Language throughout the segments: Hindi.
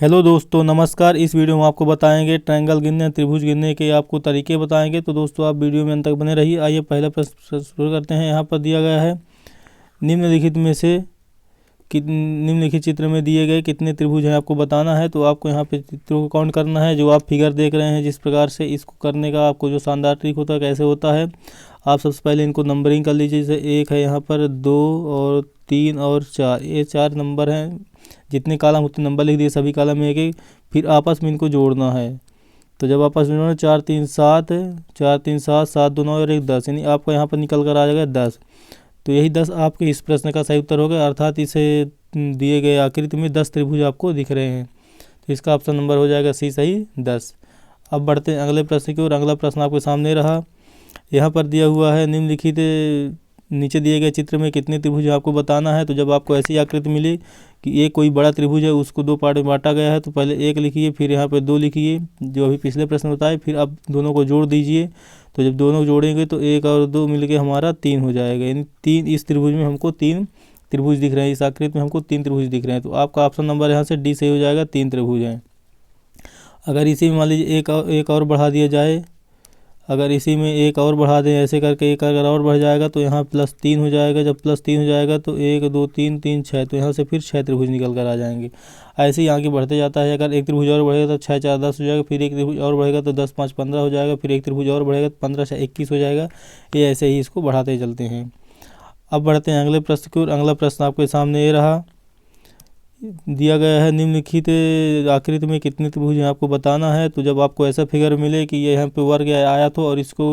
हेलो दोस्तों, नमस्कार। इस वीडियो में आपको बताएंगे ट्रायंगल गिनने, त्रिभुज गिनने के आपको तरीके बताएंगे। तो दोस्तों आप वीडियो में अंत तक बने रहिए। आइए पहला प्रश्न शुरू करते हैं। यहाँ पर दिया गया है निम्नलिखित में से निम्नलिखित चित्र में दिए गए कितने त्रिभुज हैं आपको बताना है। तो आपको यहाँ पे चित्रों को काउंट करना है। जो आप फिगर देख रहे हैं जिस प्रकार से इसको करने का आपको जो शानदार ट्रिक होता है कैसे होता है, आप सबसे पहले इनको नंबरिंग कर लीजिए। जैसे 1 है, यहाँ पर 2 और 3 और 4, ये 4 नंबर हैं। जितने कॉलम उतने नंबर लिख दिए, सभी कॉलम में एक एक। फिर आपस में इनको जोड़ना है। तो जब आपस में जोड़ना 4 3 7, 4 3 7, 7 2 9 और 1 10, यानी आपका यहाँ पर निकल कर आ जाएगा 10। तो यही 10 आपके इस प्रश्न का सही उत्तर होगा, अर्थात इसे दिए गए आकृति में 10 त्रिभुज आपको दिख रहे हैं। तो इसका ऑप्शन नंबर हो जाएगा सी सही, 10। अब बढ़ते हैं अगले प्रश्न की ओर। अगला प्रश्न आपके सामने रहा। यहाँ पर दिया हुआ है निम्नलिखित नीचे दिए गए चित्र में कितने त्रिभुज आपको बताना है। तो जब आपको ऐसी आकृति मिली कि ये कोई बड़ा त्रिभुज है, उसको 2 पार्ट में बांटा गया है, तो पहले 1 लिखिए, फिर यहाँ पे 2 लिखिए जो अभी पिछले प्रश्न में बताए। फिर आप दोनों को जोड़ दीजिए। तो जब दोनों जोड़ेंगे तो 1 और 2 मिलके हमारा 3 हो जाएगा। यानी 3 इस त्रिभुज में हमको 3 त्रिभुज दिख रहे हैं। इस आकृति में हमको 3 त्रिभुज दिख रहे हैं। तो आपका ऑप्शन नंबर यहाँ से डी सही हो जाएगा, 3 त्रिभुज हैं। अगर इसी में मान लीजिए एक और बढ़ा दिया जाए, अगर इसी में एक और बढ़ा दें, ऐसे करके एक अगर और बढ़ जाएगा तो यहाँ +3 हो जाएगा। जब +3 हो जाएगा तो 1 2 3 3 6, तो यहाँ से फिर 6 त्रिभुज निकल कर आ जाएंगे। ऐसे ही आगे बढ़ते जाता है। अगर एक त्रिभुज और बढ़ेगा तो 6 4 10 हो जाएगा। फिर एक त्रिभुज और बढ़ेगा तो 10 5 15 हो जाएगा। फिर एक त्रिभुज और बढ़ेगा तो 15 6 21 हो जाएगा। ये ऐसे ही इसको बढ़ाते चलते हैं। अब बढ़ते हैं अगले प्रश्न की ओर। अगला प्रश्न आपके सामने ये रहा। दिया गया है निम्नलिखित आकृति में कितने त्रिभुज हैं आपको बताना है। तो जब आपको ऐसा फिगर मिले कि ये यहाँ पे वर्ग आया तो और इसको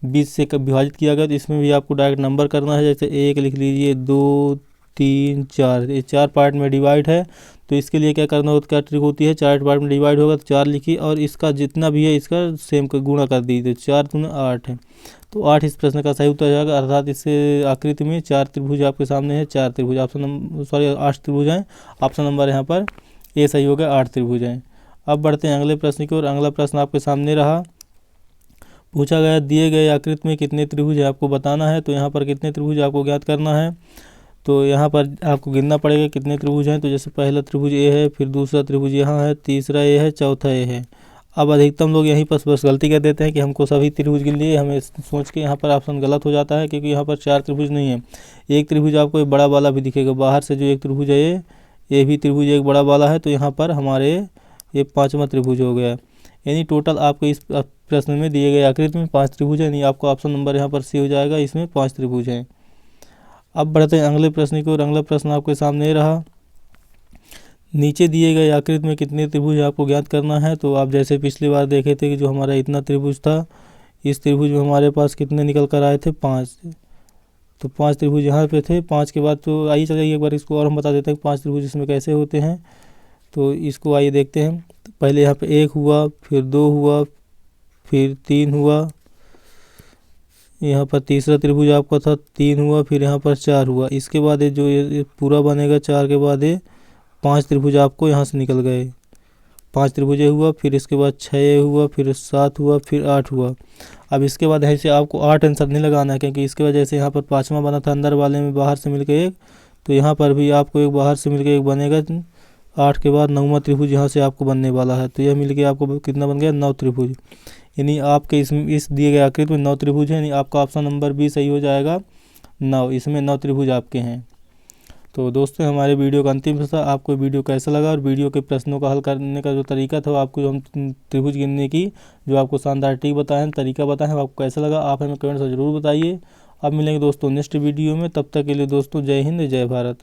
20 से विभाजित किया गया, तो इसमें भी आपको डायरेक्ट नंबर करना है। जैसे 1 लिख लीजिए, 2 3 4, ये 4 पार्ट में डिवाइड है। तो इसके लिए क्या करना होता, क्या ट्रिक होती है, 4 पार्ट में डिवाइड होगा तो 4 लिखिए और इसका जितना भी है इसका सेम का गुणा कर दीजिए। 4 दूनी 8 है। तो 8 इस प्रश्न का सही उत्तर जाएगा, अर्थात इस आकृति में 4 त्रिभुज आपके सामने है। 4 त्रिभुज ऑप्शन नंबर 8 त्रिभुज हैं। ऑप्शन नंबर यहाँ पर ए सही हो गया, 8 त्रिभुज हैं। अब बढ़ते हैं अगले प्रश्न की ओर। अगला प्रश्न आपके सामने रहा। पूछा गया दिए गए आकृति में कितने त्रिभुज है आपको बताना है। तो यहाँ पर कितने त्रिभुज आपको ज्ञात करना है। तो यहाँ पर आपको गिनना पड़ेगा कितने त्रिभुज हैं। तो जैसे पहला त्रिभुज ए है, फिर दूसरा त्रिभुज यहाँ है, तीसरा ए है, चौथा ए है। अब अधिकतम लोग यहीं पर बस गलती कर देते हैं कि हमको सभी त्रिभुज गिन लिए, हमें सोच के यहाँ पर ऑप्शन गलत हो जाता है, क्योंकि यहाँ पर 4 त्रिभुज नहीं है। एक त्रिभुज आपको एक बड़ा वाला भी दिखेगा बाहर से, जो एक त्रिभुज है ये भी त्रिभुज एक बड़ा वाला है। तो यहाँ पर हमारे ये 5वां त्रिभुज हो गया। यानी टोटल आपको इस प्रश्न में दिए गए आकृति में 5 त्रिभुज है। यानी आपका ऑप्शन नंबर यहाँ पर सी हो जाएगा, इसमें 5 त्रिभुज हैं। अब बढ़ते हैं अगले प्रश्न की ओर। अगला प्रश्न आपके सामने रहा। नीचे दिए गए आकृति में कितने त्रिभुज आपको ज्ञात करना है। तो आप जैसे पिछली बार देखे थे कि जो हमारा इतना त्रिभुज था, इस त्रिभुज में हमारे पास कितने निकल कर आए थे, 5। तो 5 त्रिभुज यहाँ पे थे। 5 के बाद तो आइए चलिए एक बार इसको और हम बता देते हैं 5 त्रिभुज इसमें कैसे होते हैं। तो इसको आइए देखते हैं। तो पहले यहाँ पे 1 हुआ, फिर 2 हुआ, फिर 3 हुआ, यहाँ पर तीसरा त्रिभुज आपका था 3 हुआ, फिर यहाँ पर 4 हुआ। इसके बाद ये जो ये पूरा बनेगा 4 के बाद ये 5 त्रिभुज आपको यहाँ से निकल गए। 5 त्रिभुज हुआ, फिर इसके बाद 6 हुआ, फिर 7 हुआ, फिर 8 हुआ। अब इसके बाद ऐसे आपको 8 आंसर नहीं लगाना है, क्योंकि इसके वजह से यहाँ पर 5वां बना था अंदर वाले में बाहर से मिलकर एक, तो यहाँ पर भी आपको एक बाहर से मिलकर एक बनेगा। 8 के बाद 9वां त्रिभुज यहाँ से आपको बनने वाला है। तो यह मिलकर आपको कितना बन गया, 9 त्रिभुज। यानी आपके इस दिए गए आकृति में 9 त्रिभुज है। यानी आपका ऑप्शन नंबर बी सही हो जाएगा, 9। इसमें 9 त्रिभुज आपके हैं। तो दोस्तों हमारे वीडियो का अंतिम हिस्सा, आपको वीडियो कैसा लगा और वीडियो के प्रश्नों का हल करने का जो तरीका था, आपको जो हम त्रिभुज गिनने की जो आपको शानदार ट्रिक बताएं, तरीका बताएं, आपको कैसा लगा आप हमें कमेंट से ज़रूर बताइए। अब मिलेंगे दोस्तों नेक्स्ट वीडियो में। तब तक के लिए दोस्तों जय हिंद, जय भारत।